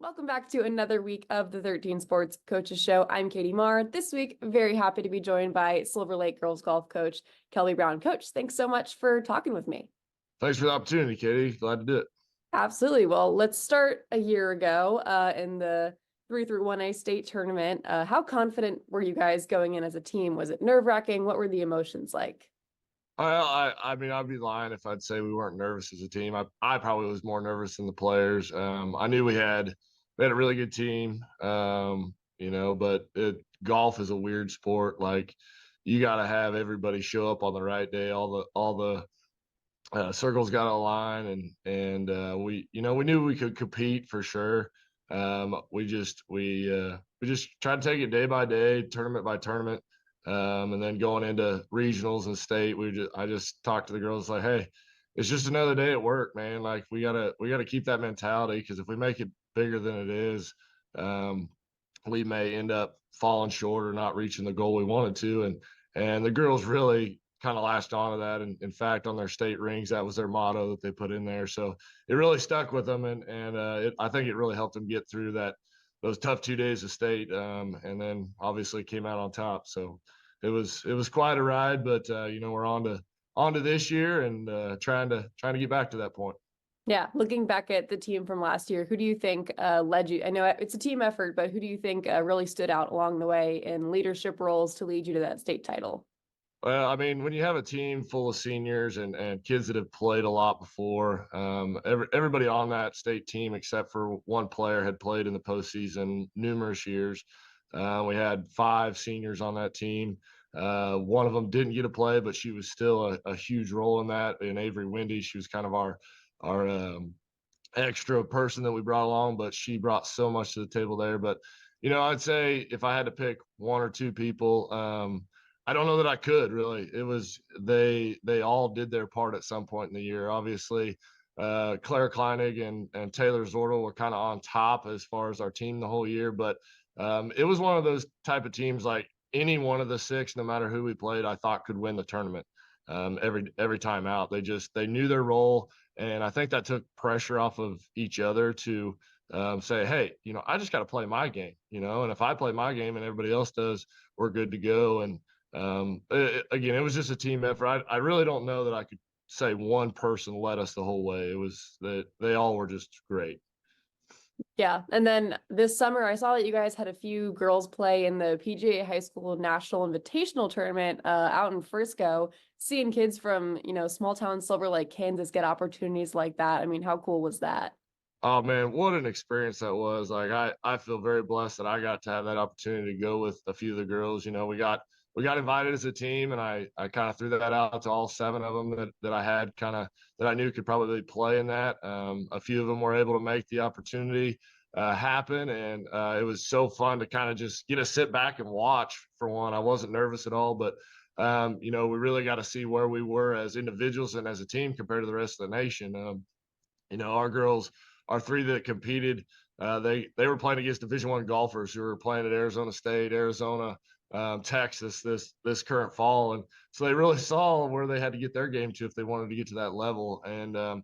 Welcome back to another week of the 13 Sports Coaches Show. I'm Katie Marr. This week, very happy to be joined by Silver Lake girls golf coach Kelby Brown. Coach, thanks so much for talking with me. Thanks for the opportunity, Katie. Glad to do it. Absolutely. Well, let's start a year ago in the 3 through 1A state tournament. How confident were you guys going in as a team? Was it nerve-wracking? What were the emotions like? I mean, I'd be lying if I'd say we weren't nervous as a team. I probably was more nervous than the players. I knew we had a really good team, but golf is a weird sport. Like, you got to have everybody show up on the right day. All the circles got to align, and we knew we could compete for sure. We just tried to take it day by day, tournament by tournament. And then going into regionals and state, I just talked to the girls like, hey, it's just another day at work, man. Like, we gotta keep that mentality, because if we make it bigger than it is, um, we may end up falling short or not reaching the goal we wanted to. And the girls really kind of latched on to that. And in fact, on their state rings, that was their motto that they put in there. So it really stuck with them, and I think it really helped them get through those tough 2 days of state, and then obviously came out on top. So it was quite a ride, but we're on to this year, and trying to get back to that point. Yeah, looking back at the team from last year, who do you think led you? I know it's a team effort, but who do you think really stood out along the way in leadership roles to lead you to that state title? Well, I mean, when you have a team full of seniors and kids that have played a lot before, everybody on that state team except for one player had played in the postseason numerous years. We had 5 seniors on that team. One of them didn't get to play, but she was still a huge role in that. And Avery Wendy, she was kind of our extra person that we brought along, but she brought so much to the table there. But I'd say if I had to pick one or two people, I don't know that I could really. It was they all did their part at some point in the year. Obviously, Claire Kleinig and Taylor Zordel were kind of on top as far as our team the whole year, but it was one of those type of teams, like any one of the 6, no matter who we played, I thought could win the tournament. Every time out, they knew their role, and I think that took pressure off of each other to say, hey, I just got to play my game, and if I play my game and everybody else does, we're good to go. And again, it was just a team effort. I really don't know that I could say one person led us the whole way. It was that they all were just great. Yeah. And then this summer, I saw that you guys had a few girls play in the PGA High School National Invitational Tournament out in Frisco. Seeing kids from, small town Silver Lake, Kansas get opportunities like that. I mean, how cool was that? Oh man, what an experience that was. Like, I feel very blessed that I got to have that opportunity to go with a few of the girls. We got invited as a team, and I kind of threw that out to all 7 of them that I had that I knew could probably play in that. A few of them were able to make the opportunity happen, and it was so fun to kind of just get to sit back and watch. For one, I wasn't nervous at all, but we really got to see where we were as individuals and as a team compared to the rest of the nation. Our girls, our 3 that competed, they were playing against Division I golfers who were playing at Arizona State, Arizona, Texas this current fall, and so they really saw where they had to get their game to if they wanted to get to that level. And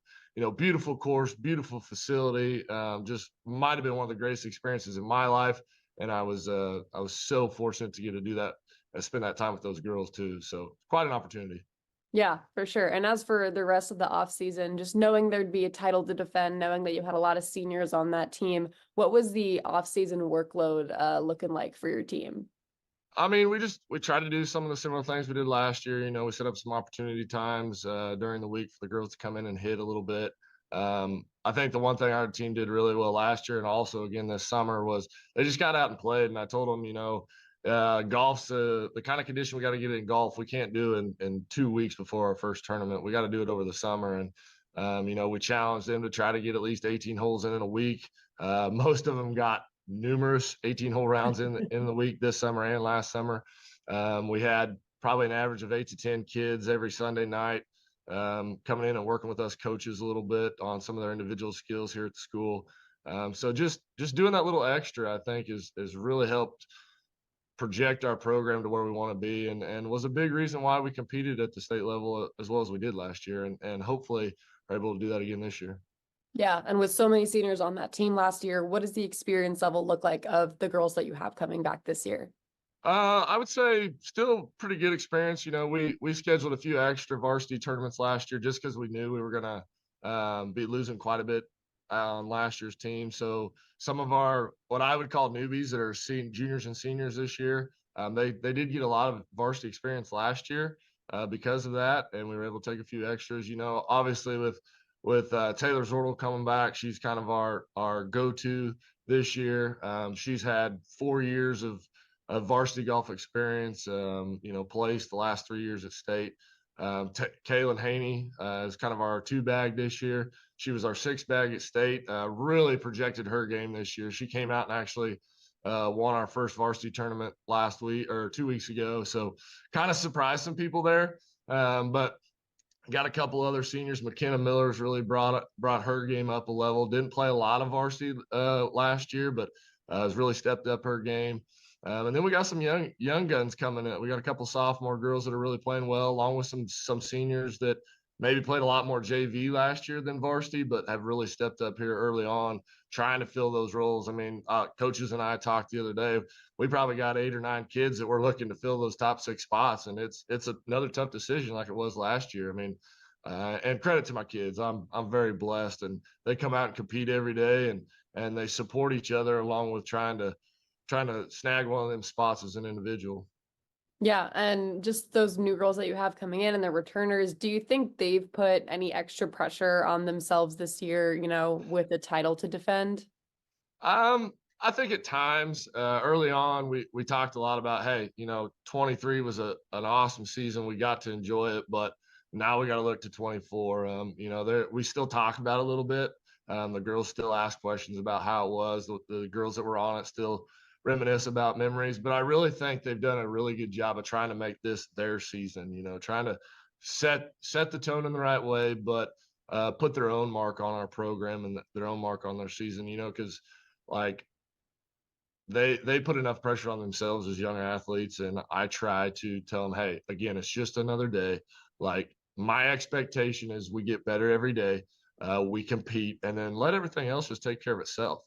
beautiful course, beautiful facility, just might have been one of the greatest experiences in my life. And I was so fortunate to get to do that and spend that time with those girls too. So quite an opportunity. Yeah, for sure. And as for the rest of the off season, just knowing there'd be a title to defend, knowing that you had a lot of seniors on that team, what was the off season workload looking like for your team? I mean, we tried to do some of the similar things we did last year. We set up some opportunity times during the week for the girls to come in and hit a little bit. I think the one thing our team did really well last year, and also again this summer, was they just got out and played. And I told them, golf's the kind of condition we got to get in golf. We can't do in 2 weeks before our first tournament. We got to do it over the summer. And we challenged them to try to get at least 18 holes in a week. Most of them got numerous 18-hole rounds in the week this summer and last summer. We had probably an average of 8 to 10 kids every Sunday night coming in and working with us coaches a little bit on some of their individual skills here at the school. So just doing that little extra, I think, is really helped project our program to where we want to be, and was a big reason why we competed at the state level as well as we did last year, and hopefully are able to do that again this year. Yeah, and with so many seniors on that team last year, what does the experience level look like of the girls that you have coming back this year? I would say still pretty good experience. You know, we scheduled a few extra varsity tournaments last year just because we knew we were gonna be losing quite a bit on last year's team. So some of our what I would call newbies that are seeing juniors and seniors this year, they did get a lot of varsity experience last year because of that, and we were able to take a few extras. You know, obviously with Taylor Zordel coming back, she's kind of our go-to this year. She's had 4 years of varsity golf experience. You know, placed the last 3 years at state. Kaylin Haney is kind of our two bag this year. She was our six bag at state. Really projected her game this year. She came out and actually won our first varsity tournament last week or 2 weeks ago. So kind of surprised some people there. But got a couple other seniors. McKenna Miller's really brought her game up a level. Didn't play a lot of varsity last year, but has really stepped up her game. And then we got some young guns coming in. We got a couple sophomore girls that are really playing well, along with some seniors that maybe played a lot more JV last year than varsity, but have really stepped up here early on, trying to fill those roles. I mean, coaches and I talked the other day. We probably got 8 or 9 kids that were looking to fill those top 6 spots, and it's another tough decision like it was last year. I mean, and credit to my kids. I'm very blessed, and they come out and compete every day, and they support each other along with trying to snag one of them spots as an individual. Yeah, and just those new girls that you have coming in and the returners, do you think they've put any extra pressure on themselves this year, with the title to defend? I think at times early on we talked a lot about, hey, 23 was an awesome season. We got to enjoy it, but now we got to look to 24. There we still talk about it a little bit. The girls still ask questions about how it was. The girls that were on it still reminisce about memories, but I really think they've done a really good job of trying to make this their season. Trying to set the tone in the right way, but put their own mark on our program and their own mark on their season. Because like they put enough pressure on themselves as younger athletes, and I try to tell them, hey, again, it's just another day. Like, my expectation is we get better every day. We compete, and then let everything else just take care of itself.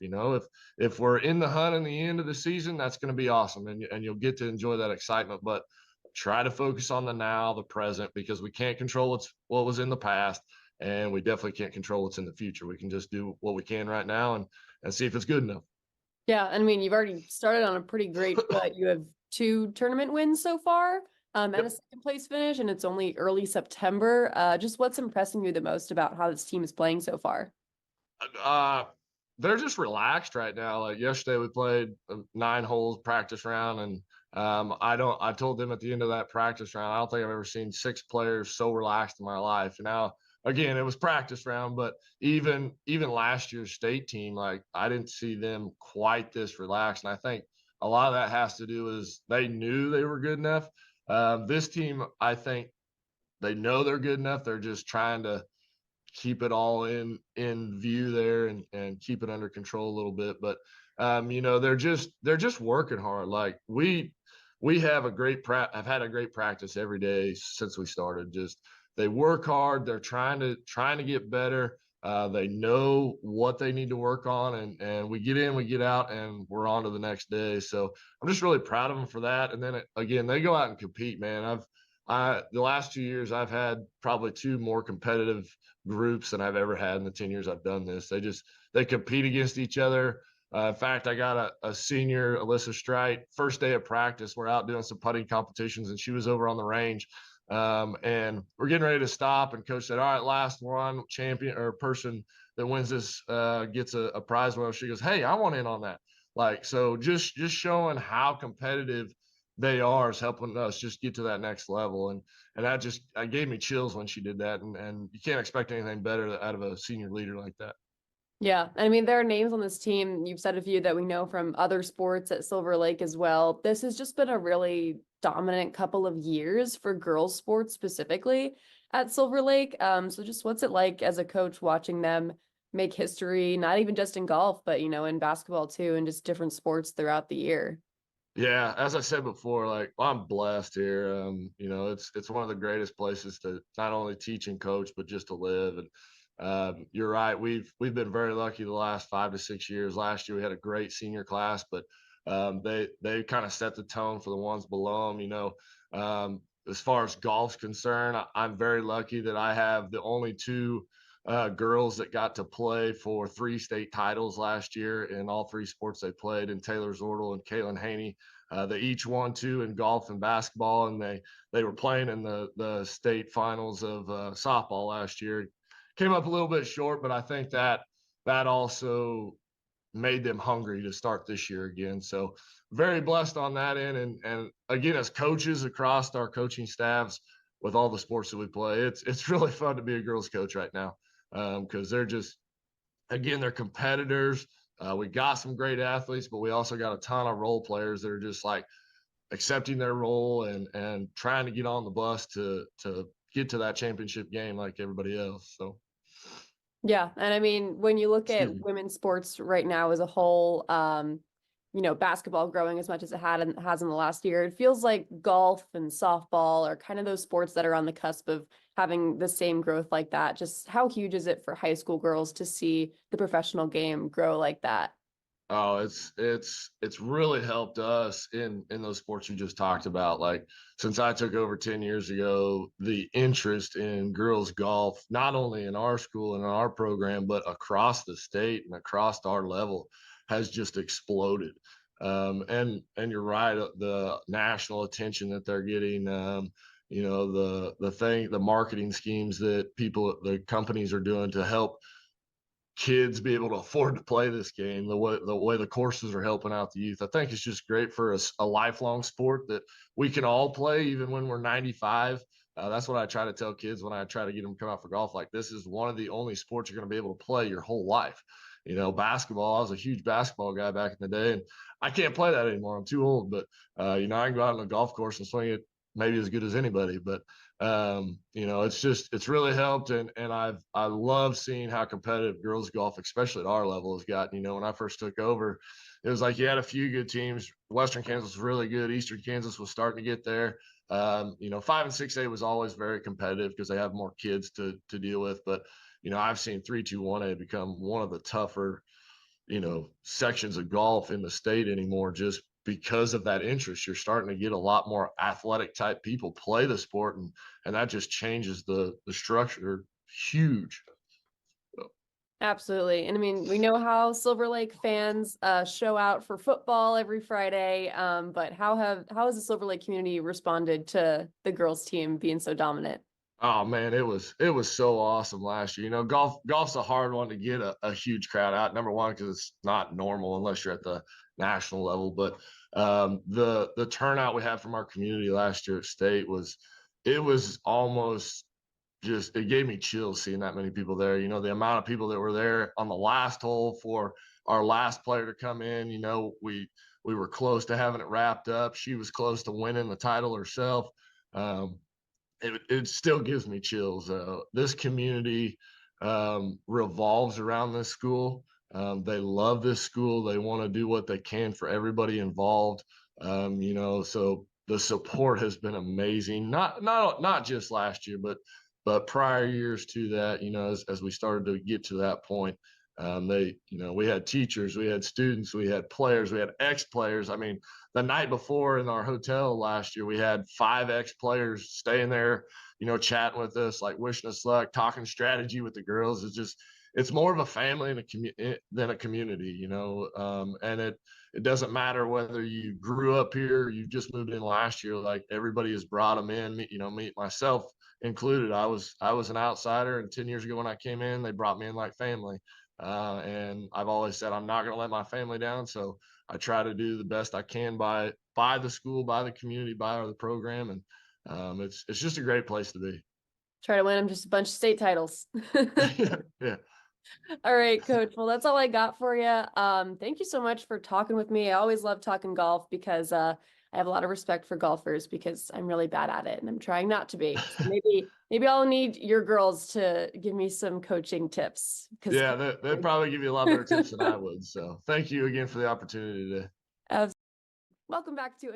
If we're in the hunt in the end of the season, that's going to be awesome, and you'll get to enjoy that excitement. But try to focus on the now, the present, because we can't control what was in the past, and we definitely can't control what's in the future. We can just do what we can right now and see if it's good enough. Yeah, I mean, you've already started on a pretty great foot. You have 2 tournament wins so far, and a Yep. second place finish, and it's only early September. Just what's impressing you the most about how this team is playing so far? Uh, they're just relaxed right now. Like yesterday, we played 9 holes practice round, and I told them at the end of that practice round, I don't think I've ever seen 6 players so relaxed in my life. Now, again, it was practice round, but even last year's state team, like I didn't see them quite this relaxed, and I think a lot of that has to do is they knew they were good enough. This team, I think they know they're good enough. They're just trying to keep it all in view there and keep it under control a little bit. But they're just working hard. Like we have I've had a great practice every day since we started. Just they work hard. They're trying to get better. They know what they need to work on, and we get in, we get out, and we're on to the next day. So I'm just really proud of them for that. And then again, they go out and compete, man. The last 2 years I've had probably 2 more competitive groups than I've ever had in the 10 years I've done this. They compete against each other. In fact, I got a senior, Alyssa Strite, first day of practice. We're out doing some putting competitions, and she was over on the range. And we're getting ready to stop, and coach said, all right, last one, champion or person that wins this gets a prize. Well, she goes, hey, I want in on that. Like, so just showing how competitive they are is helping us just get to that next level. And I gave me chills when she did that. And you can't expect anything better out of a senior leader like that. Yeah, I mean, there are names on this team. You've said a few that we know from other sports at Silver Lake as well. This has just been a really dominant couple of years for girls' sports specifically at Silver Lake. So just what's it like as a coach watching them make history, not even just in golf, but in basketball too, and just different sports throughout the year? Yeah, as I said before, like I'm blessed here. It's one of the greatest places to not only teach and coach, but just to live. And You're right. We've been very lucky the last 5 to 6 years. Last year we had a great senior class, but they kind of set the tone for the ones below them. As far as golf's concerned, I'm very lucky that I have the only two girls that got to play for 3 state titles last year in all 3 sports they played, in Taylor Zordel and Caitlin Haney. They each won 2 in golf and basketball, and they were playing in the state finals of softball last year. Came up a little bit short, but I think that also made them hungry to start this year again. So very blessed on that end. And again, as coaches across our coaching staffs with all the sports that we play, it's really fun to be a girls coach right now, because they're just, again, they're competitors. We got some great athletes, but we also got a ton of role players that are just like accepting their role and trying to get on the bus to get to that championship game like everybody else. So Yeah, and I mean, when you look excuse at me. women's sports right now as a whole, basketball growing as much as it has in the last year, it feels like golf and softball are kind of those sports that are on the cusp of having the same growth like that. Just how huge is it for high school girls to see the professional game grow like that? Oh, it's really helped us in those sports you just talked about. Like, since I took over 10 years ago, the interest in girls golf, not only in our school and in our program, but across the state and across our level, has just exploded. And you're right, the national attention that they're getting, the marketing schemes that the companies are doing to help kids be able to afford to play this game, the way the courses are helping out the youth. I think it's just great for a lifelong sport that we can all play even when we're 95. That's what I try to tell kids when I try to get them to come out for golf. Like, this is one of the only sports you're going to be able to play your whole life. Basketball, I was a huge basketball guy back in the day, and I can't play that anymore. I'm too old, but I can go out on a golf course and swing it maybe as good as anybody. But it's really helped, and I love seeing how competitive girls golf, especially at our level, has gotten. When I first took over, it was like you had a few good teams. Western Kansas was really good. Eastern Kansas was starting to get there. 5 and 6A was always very competitive because they have more kids to deal with. But I've seen 3-2-1A become one of the tougher sections of golf in the state anymore, just because of that interest. You're starting to get a lot more athletic type people play the sport, and that just changes the structure huge. Absolutely. And I mean, we know how Silver Lake fans show out for football every Friday. But how has the Silver Lake community responded to the girls team being so dominant? Oh man, it was so awesome last year. Golf's a hard one to get a huge crowd out. Number one, because it's not normal unless you're at the national level. But the turnout we had from our community last year at state was almost just, it gave me chills seeing that many people there. The amount of people that were there on the last hole for our last player to come in. We were close to having it wrapped up. She was close to winning the title herself. Um, it still gives me chills. This community revolves around this school. They love this school. They want to do what they can for everybody involved. So the support has been amazing. Not just last year, but prior years to that. As we started to get to that point, we had teachers, we had students, we had players, we had ex-players. I mean, the night before in our hotel last year, we had 5 ex-players staying there, chatting with us, like wishing us luck, talking strategy with the girls. It's more of a family than a community, and it doesn't matter whether you grew up here or you just moved in last year. Like, everybody has brought them in, me myself included. I was an outsider, and 10 years ago when I came in, they brought me in like family. And I've always said I'm not going to let my family down. So I try to do the best I can by the school, by the community, by the program, and it's just a great place to be. Try to win them just a bunch of state titles. Yeah. All right, coach. Well, that's all I got for you. Thank you so much for talking with me. I always love talking golf because I have a lot of respect for golfers because I'm really bad at it and I'm trying not to be. So maybe I'll need your girls to give me some coaching tips because Yeah, they'd probably give you a lot better tips than I would. So thank you again for the opportunity today. welcome back to